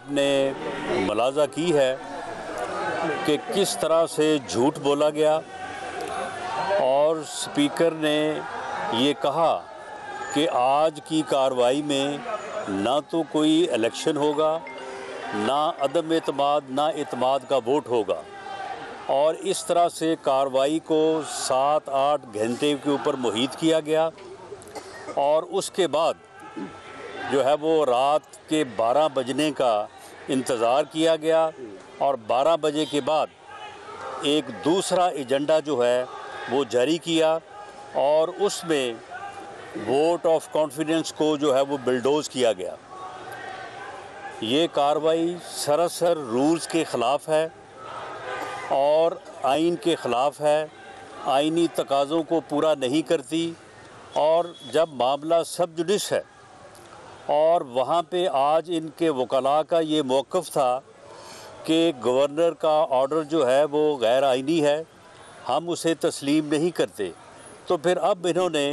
आपने मुलाजा की है कि किस तरह से झूठ बोला गया और स्पीकर ने ये कहा कि आज की कार्रवाई में ना तो कोई इलेक्शन होगा, ना अदम एतमाद ना एतमाद का वोट होगा, और इस तरह से कार्रवाई को 7-8 घंटे के ऊपर मुहित किया गया। और उसके बाद जो है वो रात के 12 बजने का इंतज़ार किया गया और 12 बजे के बाद एक दूसरा एजेंडा जो है वो जारी किया और उसमें वोट ऑफ कॉन्फिडेंस को जो है वो बिल्डोज़ किया गया। ये कार्रवाई सरासर रूल्स के ख़िलाफ़ है और आइन के ख़िलाफ़ है, आइनी तकाज़ों को पूरा नहीं करती। और जब मामला सब जुडिस है और वहाँ पे आज इनके वकला का ये मौक़िफ़ था कि गवर्नर का ऑर्डर जो है वो गैर आइनी है, हम उसे तस्लीम नहीं करते, तो फिर अब इन्होंने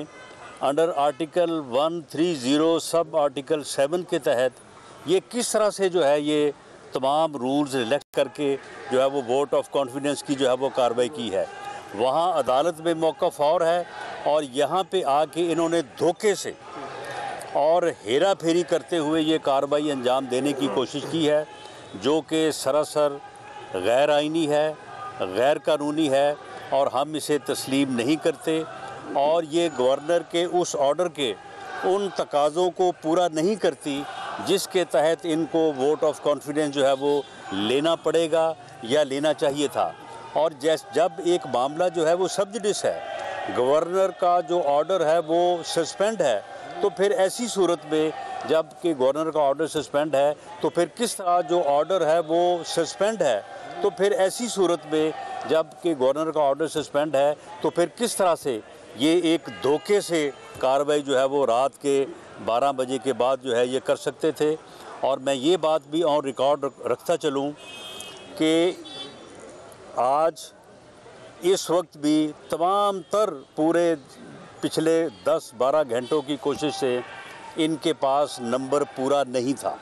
अंडर आर्टिकल 130 सब आर्टिकल 7 के तहत ये किस तरह से जो है ये तमाम रूल्स रिलेक्ट करके जो है वो वोट ऑफ कॉन्फिडेंस की जो है वो कार्रवाई की है। वहाँ अदालत में मौक़िफ़ और है और यहाँ पे आके इन्होंने धोखे से और हेरा फेरी करते हुए ये कार्रवाई अंजाम देने की कोशिश की है, जो कि सरासर गैर आइनी है, गैर कानूनी है और हम इसे तस्लीम नहीं करते। और ये गवर्नर के उस ऑर्डर के उन तकाज़ों को पूरा नहीं करती जिसके तहत इनको वोट ऑफ कॉन्फिडेंस जो है वो लेना पड़ेगा या लेना चाहिए था। और जब एक मामला जो है वो सब जुडिस है, गवर्नर का जो ऑर्डर है वो सस्पेंड है, तो फिर ऐसी सूरत में जब कि गवर्नर का ऑर्डर सस्पेंड है तो फिर किस तरह जो ऑर्डर है वो सस्पेंड है, तो फिर ऐसी सूरत में जब कि गवर्नर का ऑर्डर सस्पेंड है तो फिर किस तरह से ये एक धोखे से कार्रवाई जो है वो रात के 12 बजे के बाद जो है ये कर सकते थे। और मैं ये बात भी ऑन रिकॉर्ड रखता चलूँ कि आज इस वक्त भी तमाम तर पूरे पिछले 10-12 घंटों की कोशिश से इनके पास नंबर पूरा नहीं था।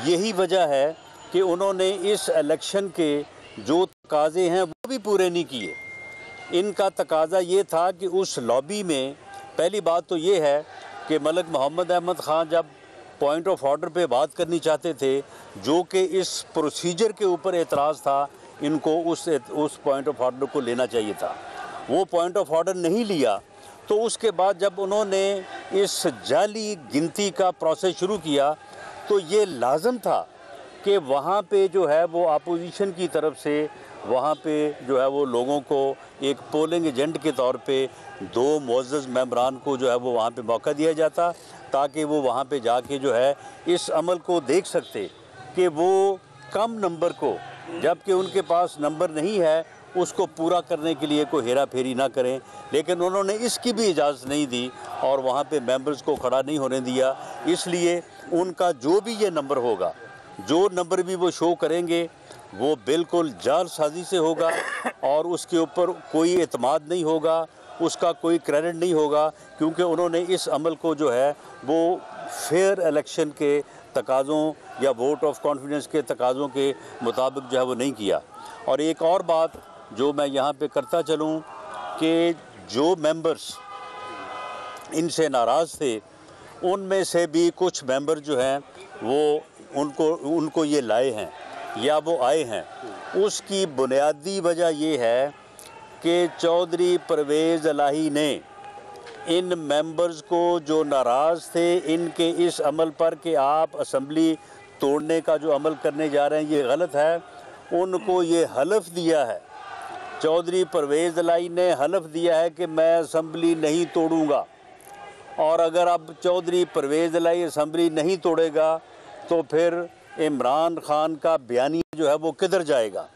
यही वजह है कि उन्होंने इस इलेक्शन के जो तकाज़े हैं वो भी पूरे नहीं किए। इनका तकाज़ा ये था कि उस लॉबी में पहली बात तो ये है कि मलिक मोहम्मद अहमद ख़ान जब पॉइंट ऑफ ऑर्डर पे बात करनी चाहते थे, जो कि इस प्रोसीजर के ऊपर एतराज़ था, इनको उस पॉइंट ऑफ ऑर्डर को लेना चाहिए था। वो पॉइंट ऑफ ऑर्डर नहीं लिया, तो उसके बाद जब उन्होंने इस जाली गिनती का प्रोसेस शुरू किया तो ये लाजम था कि वहाँ पे जो है वो अपोजिशन की तरफ से वहाँ पे जो है वो लोगों को एक पोलिंग एजेंट के तौर पे 2 मुअज़्ज़ज़ मेंबरान को जो है वो वहाँ पे मौका दिया जाता, ताकि वो वहाँ पे जाके जो है इस अमल को देख सकते कि वो कम नंबर को, जबकि उनके पास नंबर नहीं है, उसको पूरा करने के लिए कोई हेरा फेरी ना करें। लेकिन उन्होंने इसकी भी इजाज़त नहीं दी और वहाँ पे मेंबर्स को खड़ा नहीं होने दिया। इसलिए उनका जो भी ये नंबर होगा, जो नंबर भी वो शो करेंगे, वो बिल्कुल जालसाजी से होगा और उसके ऊपर कोई एतमाद नहीं होगा, उसका कोई क्रेडिट नहीं होगा, क्योंकि उन्होंने इस अमल को जो है वो फेयर इलेक्शन के तकाज़ों या वोट ऑफ कॉन्फिडेंस के तकाज़ों के मुताबिक जो है वो नहीं किया। और एक और बात जो मैं यहाँ पे करता चलूँ कि जो मेंबर्स इनसे नाराज़ थे, उनमें से भी कुछ मेंबर जो हैं वो उनको ये लाए हैं या वो आए हैं। उसकी बुनियादी वजह ये है कि चौधरी परवेज़ इलाही ने इन मेंबर्स को जो नाराज़ थे इनके इस अमल पर कि आप असम्बली तोड़ने का जो अमल करने जा रहे हैं ये गलत है, उनको ये हलफ दिया है। चौधरी परवेज़ इलाही ने हलफ दिया है कि मैं असम्बली नहीं तोड़ूंगा, और अगर अब चौधरी परवेज़ इलाही असम्बली नहीं तोड़ेगा तो फिर इमरान खान का बयानिया जो है वो किधर जाएगा।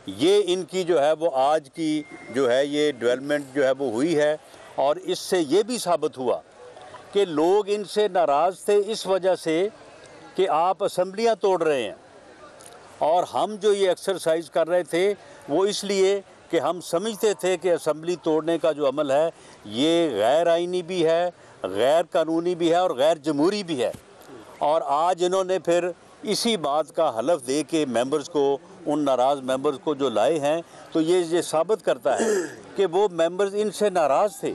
ये इनकी जो है वो आज की जो है ये डेवलपमेंट जो है वो हुई है। और इससे ये भी साबित हुआ कि लोग इनसे नाराज़ थे इस वजह से कि आप असम्बलियाँ तोड़ रहे हैं, और हम जो ये एक्सरसाइज कर रहे थे वो इसलिए कि हम समझते थे कि असम्बली तोड़ने का जो अमल है ये गैर आइनी भी है, गैर कानूनी भी है और गैर जमहूरी भी है। और आज इन्होंने फिर इसी बात का हलफ दे के मेंबर्स को, उन नाराज़ मेंबर्स को जो लाए हैं, तो ये साबित करता है कि वो मेंबर्स इनसे नाराज़ थे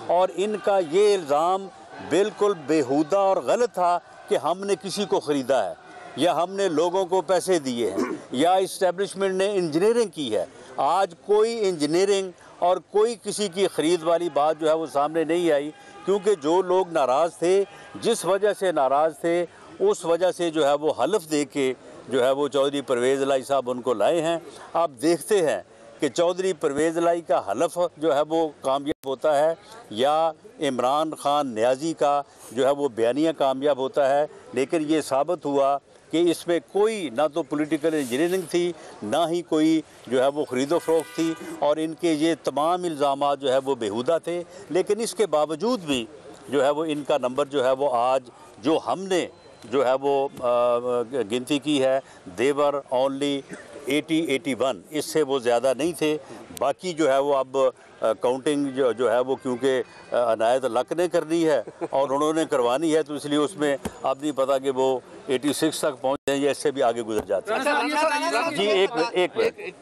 और इनका ये इल्ज़ाम बिल्कुल बेहुदा और गलत था कि हमने किसी को ख़रीदा है या हमने लोगों को पैसे दिए हैं या इस्टेब्लिशमेंट ने इंजीनियरिंग की है। आज कोई इंजीनियरिंग और कोई किसी की ख़रीद वाली बात जो है वो सामने नहीं आई, क्योंकि जो लोग नाराज़ थे, जिस वजह से नाराज़ थे, उस वजह से जो है वो हलफ दे के जो है वो चौधरी परवेज़ लाई साहब उनको लाए हैं। आप देखते हैं कि चौधरी परवेज़ लाई का हलफ जो है वो कामयाब होता है या इमरान खान न्याजी का जो है वो बयानिया कामयाब होता है, लेकिन ये साबित हुआ कि इसमें कोई ना तो पॉलिटिकल इंजीनियरिंग थी, ना ही कोई जो है वो ख़रीदो फरोख्त थी, और इनके ये तमाम इल्ज़ामात जो है वो बेहुदा थे। लेकिन इसके बावजूद भी जो है वो इनका नंबर जो है वो आज जो हमने जो है वो गिनती की है, देवर ओनली 80-81, इससे वो ज़्यादा नहीं थे। बाकी जो है वो अब काउंटिंग जो है वो क्योंकि अनायत लक ने करनी है और उन्होंने करवानी है, तो इसलिए उसमें अब नहीं पता कि वो 86 तक पहुँच जाए या इससे भी आगे गुजर जाते हैं। जी एक मिनट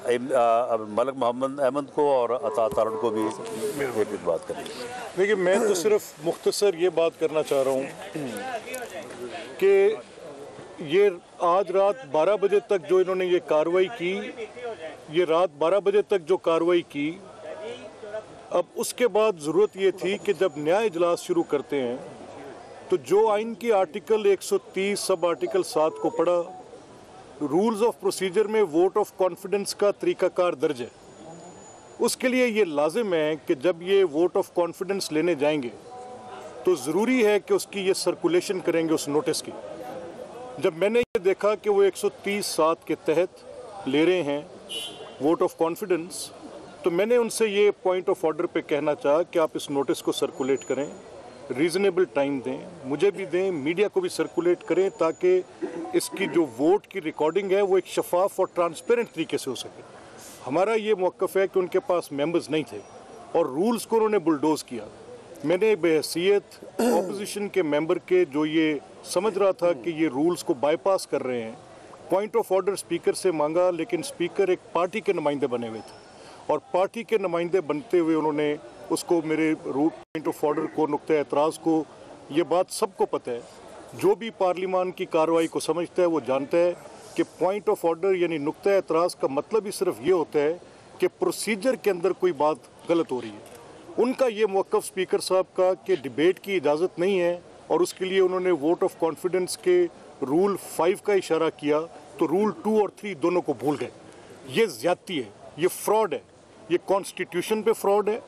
मलक मोहम्मद अहमद को और अता तारण को भी एक बात करनी है। देखिए, मैं तो सिर्फ मुख्तसर ये बात करना चाह रहा हूँ कि ये आज रात 12 बजे तक जो इन्होंने ये कार्रवाई की, ये रात 12 बजे तक जो कार्रवाई की, अब उसके बाद ज़रूरत ये थी कि जब न्याय इजलास शुरू करते हैं तो जो आइन की आर्टिकल 130 सब आर्टिकल 7 को पढ़ा, रूल्स ऑफ प्रोसीजर में वोट ऑफ कॉन्फिडेंस का तरीक़ाकार दर्ज है। उसके लिए ये लाजिम है कि जब ये वोट ऑफ कॉन्फिडेंस लेने जाएंगे तो ज़रूरी है कि उसकी ये सर्कुलेशन करेंगे उस नोटिस की। जब मैंने ये देखा कि वो 130(7) के तहत ले रहे हैं वोट ऑफ कॉन्फिडेंस, तो मैंने उनसे ये पॉइंट ऑफ ऑर्डर पे कहना चाहा कि आप इस नोटिस को सर्कुलेट करें, रीज़नेबल टाइम दें, मुझे भी दें, मीडिया को भी सर्कुलेट करें, ताकि इसकी जो वोट की रिकॉर्डिंग है वो एक शफाफ और ट्रांसपेरेंट तरीके से हो सके। हमारा ये मौक़िफ़ है कि उनके पास मेंबर्स नहीं थे और रूल्स को उन्होंने बुलडोज़ किया। मैंने बेहैसियत ऑपोजिशन के मेंबर के जो ये समझ रहा था कि ये रूल्स को बाईपास कर रहे हैं, पॉइंट ऑफ ऑर्डर स्पीकर से मांगा, लेकिन स्पीकर एक पार्टी के नुमाइंदे बने हुए थे और पार्टी के नुमाइंदे बनते हुए उन्होंने उसको मेरे पॉइंट ऑफ ऑर्डर को, नुक्ते एतराज़ को, ये बात सबको पता है, जो भी पार्लिमान की कार्रवाई को समझता है वो जानता है कि पॉइंट ऑफ ऑर्डर यानी नुक्ता एतराज़ का मतलब ही सिर्फ ये होता है कि प्रोसीजर के अंदर कोई बात गलत हो रही है। उनका ये मौक़िफ़ स्पीकर साहब का कि डिबेट की इजाज़त नहीं है और उसके लिए उन्होंने वोट ऑफ कॉन्फिडेंस के रूल 5 का इशारा किया, तो रूल 2 और 3 दोनों को भूल गए। ये ज़्यादती है, ये फ्रॉड है, ये कॉन्स्टिट्यूशन पे फ्रॉड है,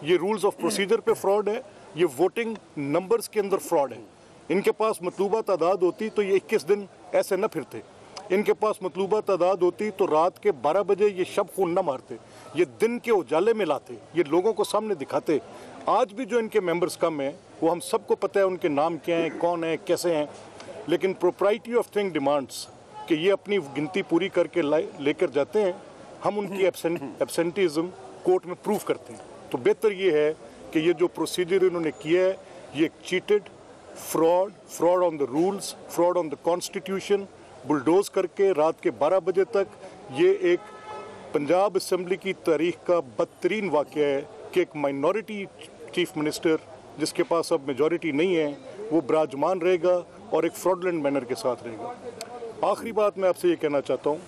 ये रूल्स ऑफ प्रोसीजर पे फ्रॉड है, ये वोटिंग नंबर्स के अंदर फ्रॉड है। इनके पास मतलूबा तादाद होती तो ये 21 दिन ऐसे न फिरते। इनके पास मतलूबा तादाद होती तो रात के 12 बजे ये शब खून न मारते, ये दिन के उजाले में लाते, ये लोगों को सामने दिखाते। आज भी जो इनके मेंबर्स कम हैं वो हम सबको पता है उनके नाम क्या हैं, कौन है, कैसे हैं, लेकिन प्रोप्राइटी ऑफ थिंग डिमांड्स कि ये अपनी गिनती पूरी करके लेकर जाते हैं, हम उनकी एब्सेंटिज्म कोर्ट में प्रूव करते हैं। तो बेहतर ये है कि ये जो प्रोसीजर इन्होंने किया है ये एक cheated fraud on the rules, fraud on the constitution, bulldoze करके रात के 12 बजे तक, ये एक पंजाब असम्बली की तारीख का बदतरीन वाक़या है कि एक माइनॉरिटी चीफ मिनिस्टर जिसके पास अब मेजॉरिटी नहीं है वो विराजमान रहेगा और एक फ्रॉडलेंट मैनर के साथ रहेगा। आखिरी बात मैं आपसे ये कहना चाहता हूँ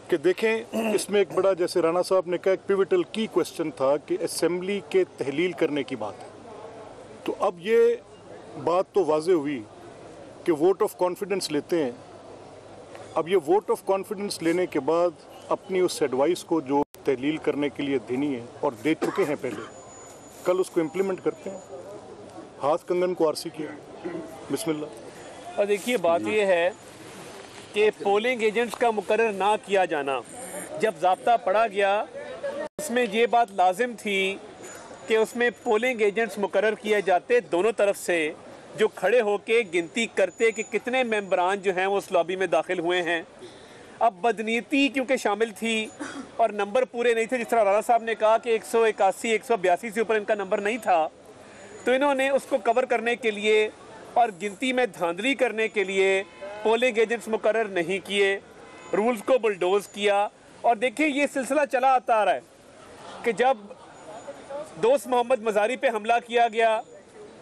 कि देखें, इसमें एक बड़ा, जैसे राणा साहब ने कहा, एक पिवटल की क्वेश्चन था कि असम्बली के तहलील करने की बात है। तो अब ये बात तो वाज़े हुई कि वोट ऑफ कॉन्फिडेंस लेते हैं। अब ये वोट ऑफ कॉन्फिडेंस लेने के बाद अपनी उस एडवाइस को जो तहलील करने के लिए देनी है और दे चुके हैं पहले, कल उसको इम्प्लीमेंट करते हैं। हाथ कंगन को आरसी किया, बिस्मिल्लाह। और देखिए, बात ये है कि पोलिंग एजेंट्स का मुकर्रर ना किया जाना, जब ज़ाब्ता पढ़ा गया उसमें ये बात लाजिम थी कि उसमें पोलिंग एजेंट्स मुकर्रर किए जाते दोनों तरफ से, जो खड़े होके गिनती करते कि कितने मेंबरान जो हैं वो उस लॉबी में दाखिल हुए हैं। अब बदनीति क्योंकि शामिल थी और नंबर पूरे नहीं थे, जिस तरह राणा साहब ने कहा कि 181 182 से ऊपर इनका नंबर नहीं था, तो इन्होंने उसको कवर करने के लिए और गिनती में धांधली करने के लिए पोलिंग एजेंट्स मुकर्रर नहीं किए, रूल्स को बुलडोज किया। और देखिए ये सिलसिला चला आता आ रहा है कि जब दोस्त मोहम्मद मज़ारी पे हमला किया गया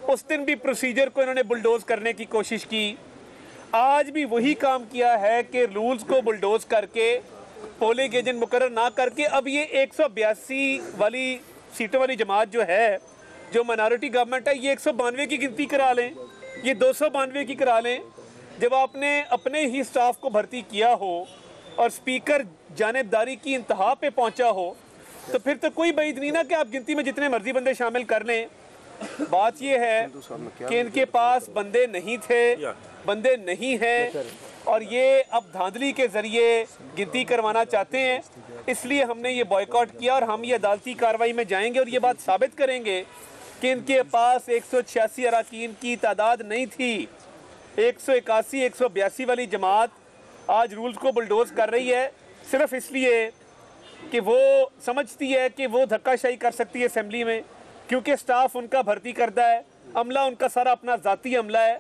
उस दिन भी प्रोसीजर को इन्होंने बुलडोज करने की कोशिश की। आज भी वही काम किया है कि रूल्स को बुलडोज करके पोलिंग एजेंट मुकर्रर ना करके अब ये 182 वाली सीटों वाली जमात जो है, जो माइनॉरिटी गवर्नमेंट है, ये 192 की गिनती करा लें, ये 292 की करा लें। जब आपने अपने ही स्टाफ को भर्ती किया हो और स्पीकर जानिबदारी की इंतहा पे पहुंचा हो, तो फिर तो कोई बात नहीं ना कि आप गिनती में जितने मर्जी बंदे शामिल कर लें। बात यह है कि इनके पास बंदे नहीं थे, बंदे नहीं हैं, और ये अब धांधली के जरिए गिनती करवाना चाहते हैं। इसलिए हमने ये बॉयकॉट किया और हम ये अदालती कार्रवाई में जाएंगे और ये बात साबित करेंगे कि इनके पास 186 अरकान की तादाद नहीं थी। 181 182 वाली जमात आज रूल्स को बुलडोज कर रही है सिर्फ इसलिए कि वो समझती है कि वो धक्काशाही कर सकती है असेंबली में, क्योंकि स्टाफ उनका भर्ती करता है, अमला उनका सारा अपना ज़ाती अमला है।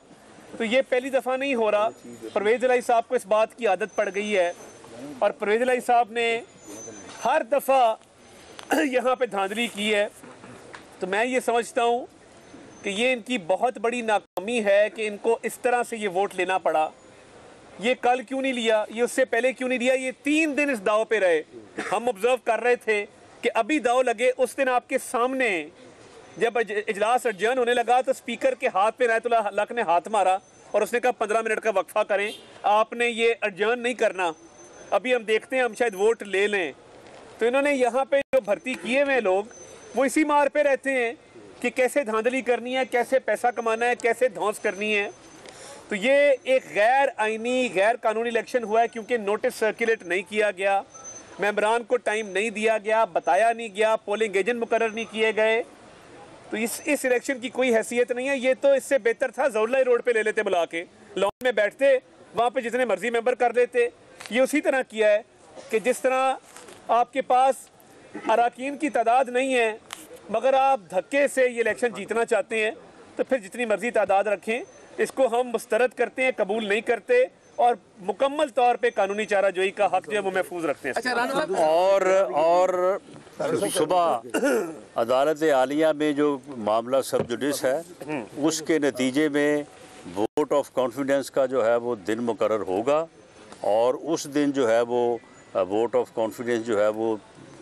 तो ये पहली दफ़ा नहीं हो रहा। परवेज़ इलाही साहब को इस बात की आदत पड़ गई है और परवेज़ इलाही साहब ने हर दफ़ा यहाँ पे धांधली की है। तो मैं ये समझता हूँ कि ये इनकी बहुत बड़ी नाकामी है कि इनको इस तरह से ये वोट लेना पड़ा। ये कल क्यों नहीं लिया, ये उससे पहले क्यों नहीं लिया, ये 3 दिन इस दाव पे रहे। हम ऑब्जर्व कर रहे थे कि अभी दाव लगे उस दिन आपके सामने जब इजलास अडजर्न होने लगा तो स्पीकर के हाथ पे इनायतुल्लाह हक ने हाथ मारा और उसने कहा 15 मिनट का वक्फा करें, आपने ये अडजर्न नहीं करना, अभी हम देखते हैं हम शायद वोट ले लें। तो इन्होंने यहाँ पे जो भर्ती किए हुए लोग वो इसी मार पे रहते हैं कि कैसे धांधली करनी है, कैसे पैसा कमाना है, कैसे धौंस करनी है। तो ये एक गैर आइनी गैर कानूनी इलेक्शन हुआ है क्योंकि नोटिस सर्कुलेट नहीं किया गया, मेंबरान को टाइम नहीं दिया गया, बताया नहीं गया, पोलिंग एजेंट मुकर्रर नहीं किए गए। तो इस इलेक्शन की कोई हैसियत नहीं है। ये तो इससे बेहतर था ज़ौलाई रोड पे ले लेते, बुला के लॉन में बैठते, वहाँ पे जितने मर्जी मेंबर कर लेते। ये उसी तरह किया है कि जिस तरह आपके पास अरकान की तादाद नहीं है मगर आप धक्के से ये इलेक्शन जीतना चाहते हैं, तो फिर जितनी मर्जी तादाद रखें। इसको हम मुस्तरद करते हैं, कबूल नहीं करते और मुकम्मल तौर पे कानूनी चाराजोई का हक जो है वो महफूज रखते हैं। अच्छा, और सुबह अदालत आलिया में जो मामला सब जुडिस है उसके नतीजे में वोट ऑफ कॉन्फिडेंस का जो है वो दिन मुकर्रर होगा और उस दिन जो है वो वोट ऑफ कॉन्फिडेंस जो है वो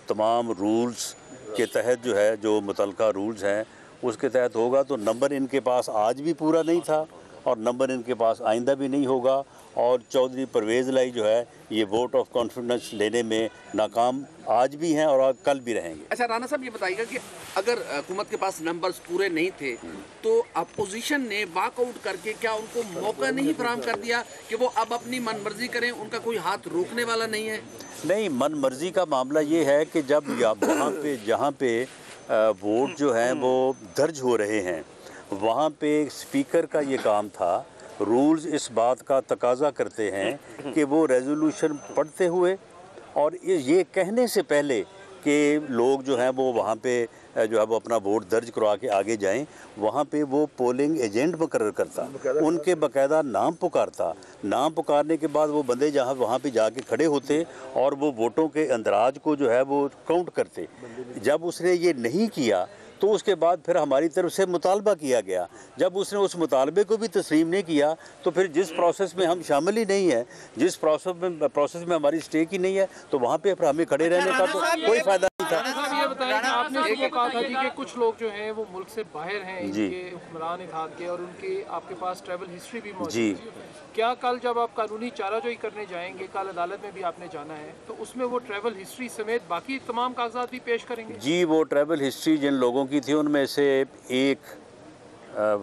तमाम रूल्स के तहत जो है, जो मुतलका रूल्स हैं उसके तहत होगा। तो नंबर इनके पास आज भी पूरा नहीं था और नंबर इनके पास आइंदा भी नहीं होगा और चौधरी परवेज़ इलाही जो है ये वोट ऑफ कॉन्फिडेंस लेने में नाकाम आज भी हैं और कल भी रहेंगे। अच्छा राणा साहब, ये बताइएगा कि अगर हुकूमत के पास नंबर्स पूरे नहीं थे तो अपोजिशन ने वॉकआउट करके क्या उनको मौका नहीं फराहम कर दिया कि वो अब अपनी मनमर्जी करें, उनका कोई हाथ रोकने वाला नहीं है? नहीं, मनमर्जी का मामला ये है कि जब वहाँ पे जहाँ पे वोट जो हैं वो दर्ज हो रहे हैं वहाँ पे स्पीकर का ये काम था। रूल्स इस बात का तकाजा करते हैं कि वो रेजोल्यूशन पढ़ते हुए और ये कहने से पहले कि लोग जो हैं वो वहाँ पे जो है वो अपना वोट दर्ज करवा के आगे जाएं, वहाँ पे वो पोलिंग एजेंट मुकर्रर करता, उनके बाकायदा नाम पुकारता। नाम पुकारने के बाद वो बंदे जहाँ वहाँ पे जाके खड़े होते और वो वोटों के अंदराज को जो है वो काउंट करते। जब उसने ये नहीं किया तो उसके बाद फिर हमारी तरफ से मुतालबा किया गया। जब उसने उस मुतालबे को भी तस्लीम नहीं किया तो फिर जिस प्रोसेस में हम शामिल ही नहीं है, जिस प्रोसेस में हमारी स्टेक ही नहीं है, तो वहाँ पे फिर हमें खड़े रहने का तो कोई फायदा नहीं था। ये बताइए कि आपने सुबह कहा था जी कि कुछ लोग जो हैं वो मुल्क से बाहर हैं, इनके हुक्मरान इत्तेहाद के, और उनकी आपके पास ट्रैवल हिस्ट्री भी मौजूद है। क्या कल जब आप कानूनी चाराजोई करने जाएंगे, कल अदालत में भी आपने जाना है, तो उसमें वो ट्रैवल हिस्ट्री समेत बाकी तमाम कागजात भी पेश करेंगे? जी, वो ट्रैवल हिस्ट्री जिन लोगों की थी उनमें से एक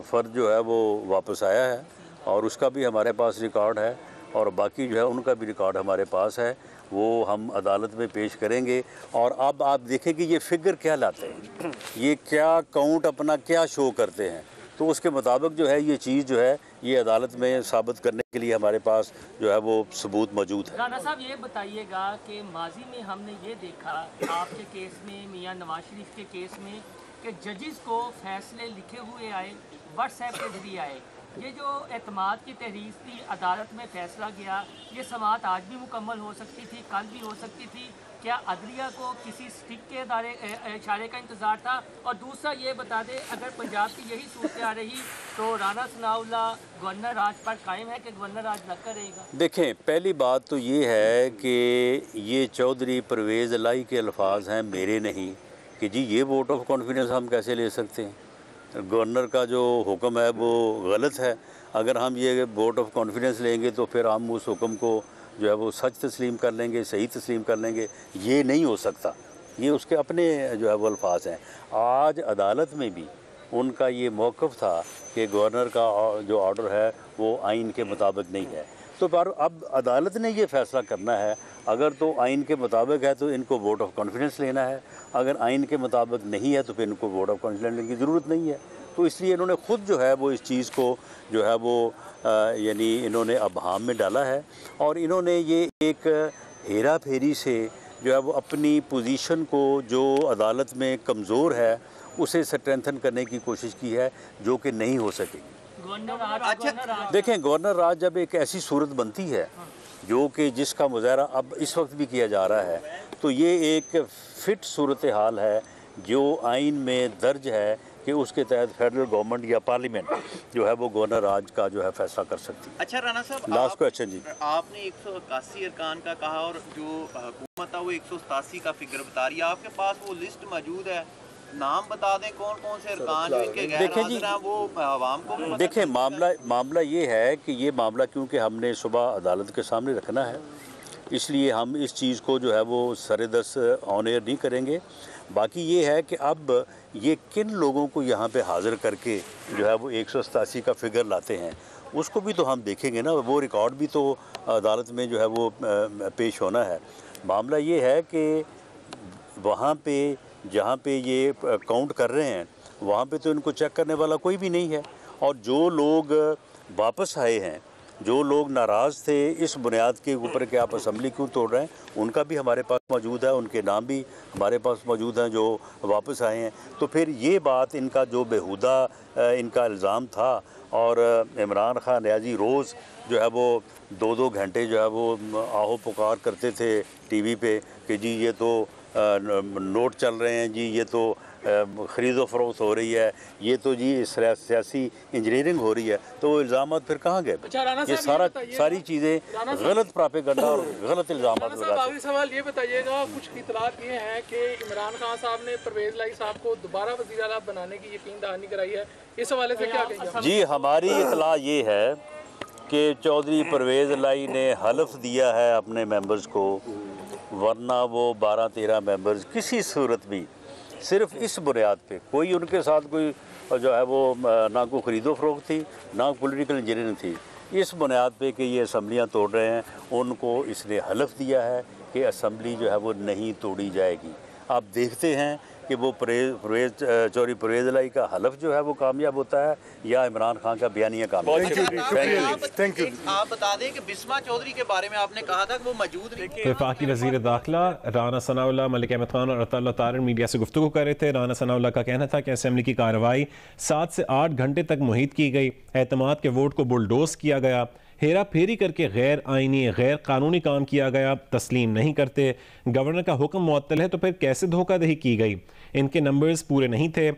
फ़र्द जो है वो वापस आया है और उसका भी हमारे पास रिकॉर्ड है और बाकी जो है उनका भी रिकॉर्ड हमारे पास है, वो हम अदालत में पेश करेंगे। और अब आप देखें कि ये फिगर क्या लाते हैं, ये क्या काउंट अपना क्या शो करते हैं, तो उसके मुताबिक जो है ये चीज़ जो है ये अदालत में साबित करने के लिए हमारे पास जो है वो सबूत मौजूद है। राणा साहब, ये बताइएगा कि माजी में हमने ये देखा आपके केस में, मियां नवाज शरीफ के केस में, कि जजेस को फैसले लिखे हुए आए, व्हाट्सएप के जरिए आए, ये जो एतमाद की तहरीर थी, अदालत में फैसला गया, ये समाअत आज भी मुकम्मल हो सकती थी, कल भी हो सकती थी। क्या अदलिया को किसी स्टिक के इशारे का इंतज़ार था? और दूसरा ये बता दें, अगर पंजाब की यही सूरत आ रही तो राना सनाउल्लाह गवर्नर राज पर कायम है कि गवर्नर राज लग कर रहेगा? देखें, पहली बात तो ये है कि ये चौधरी परवेज़ इलाही के अल्फाज हैं, मेरे नहीं, कि जी ये वोट ऑफ कॉन्फिडेंस हम कैसे ले सकते हैं। गवर्नर का जो हुक्म है वो गलत है। अगर हम ये वोट ऑफ कॉन्फिडेंस लेंगे तो फिर हम उस हुक्म को जो है वो सच तस्लीम कर लेंगे, सही तस्लीम कर लेंगे। ये नहीं हो सकता। ये उसके अपने जो है वो अल्फाज हैं। आज अदालत में भी उनका ये मौक़िफ़ था कि गवर्नर का जो ऑर्डर है वो आइन के मुताबिक नहीं है। तो पर अब अदालत ने ये फ़ैसला करना है, अगर तो आइन के मुताबिक है तो इनको वोट ऑफ कॉन्फिडेंस लेना है, अगर आइन के मुताबिक नहीं है तो फिर इनको वोट ऑफ कॉन्फिडेंस लेने की ज़रूरत नहीं है। तो इसलिए इन्होंने ख़ुद जो है वो इस चीज़ को जो है वो यानी इन्होंने अबहाम में डाला है और इन्होंने ये एक हेरा फेरी से जो है वो अपनी पोजीशन को जो अदालत में कमज़ोर है उसे स्ट्रेंथन करने की कोशिश की है, जो कि नहीं हो सकेगी। देखें, गवर्नर राज जब एक ऐसी सूरत बनती है जो कि जिसका मुज़ाहरा अब इस वक्त भी किया जा रहा है, तो ये एक फ़िट सूरत हाल है जो आइन में दर्ज है कि उसके तहत फेडरल गवर्नमेंट या पार्लियामेंट जो है वो गवर्नर राज का जो है फैसला कर सकती है। अच्छा राना साहब, लास्ट क्वेश्चन जी, आपने 181 अरकान का कहा और जो हुकूमत है वो 187 का फिगर बता रही है। आपके पास वो लिस्ट मौजूद है, नाम बता दें कौन कौन से अरकान जो इनके गैर हाज़िर हैं, वो आवाम को देखें। मामला ये है कि ये मामला क्योंकि हमने सुबह अदालत के सामने रखना है, इसलिए हम इस चीज़ को जो है वो सरेदस ऑन एयर नहीं करेंगे। बाकी ये है कि अब ये किन लोगों को यहाँ पे हाज़िर करके जो है वो 187 का फिगर लाते हैं, उसको भी तो हम देखेंगे ना। वो रिकॉर्ड भी तो अदालत में जो है वो पेश होना है। मामला ये है कि वहाँ पे जहाँ पे ये काउंट कर रहे हैं वहाँ पे तो इनको चेक करने वाला कोई भी नहीं है। और जो लोग वापस आए हैं, जो लोग नाराज़ थे इस बुनियाद के ऊपर कि आप असम्बली क्यों तोड़ रहे हैं, उनका भी हमारे पास मौजूद है, उनके नाम भी हमारे पास मौजूद हैं जो वापस आए हैं। तो फिर ये बात, इनका जो बेहुदा इनका इल्ज़ाम था, और इमरान खान न्याजी रोज़ जो है वो 2-2 घंटे जो है वो आहो पुकार करते थे टीवी पे कि जी ये तो नोट चल रहे हैं, जी ये तो ख़रीदो फरोख्त हो रही है, ये तो जी सियासी इंजीनियरिंग हो रही है। तो वो इल्ज़ाम फिर कहाँ गए? ये सारी चीज़ें गलत प्रोपेगेंडा और गलत इल्ज़ाम लगाते हैं। आखिरी सवाल ये बताइएगा, कुछ इतलात ये हैं कि इमरान खान साहब ने परवेज़ इलाही साहब को दोबारा वज़ीर आला बनाने की यकीन दहानी कराई है, इस हवाले से क्या कहेंगे? जी, हमारी इतला ये है कि चौधरी परवेज़ इलाही ने हलफ दिया है अपने मेंबर्स को, वरना वो 12-13 मेंबर्स किसी सूरत भी सिर्फ इस बुनियाद पे, कोई उनके साथ कोई जो है वो ना कोई ख़रीदो फरोख्त थी, ना पॉलिटिकल इंजीनियरिंग थी, इस बुनियाद पे कि ये असम्बलियाँ तोड़ रहे हैं, उनको इसने हलफ दिया है कि असम्बली जो है वो नहीं तोड़ी जाएगी। आप देखते हैं कि वो चौधरी परवेज़ इलाही का हलफ जो है वो कामयाब होता है या इमरान खान का बयानिया कामयाब। Thank you. आप बता दें कि बिस्मा चौधरी के बारे में आपने कहा था कि वो मौजूद नहीं। वफाकी वज़ीर दाखिला राना सनाउल्लाह मलिक अहमद खान और अताउल्लाह तारर मीडिया से गुफ्तगू कर रहे थे। राना सनाउल्लाह का कहना था कि असेंबली की कार्रवाई 7 से 8 घंटे तक मुहित की गई, एतमाद के वोट को बुलडोज किया गया, हेरा फेरी करके गैर आइनी गैर कानूनी काम किया गया, तस्लीम नहीं करते। गवर्नर का हुक्म मुअत्तल है तो फिर कैसे धोखाधड़ी की गई? इनके नंबर्स पूरे नहीं थे।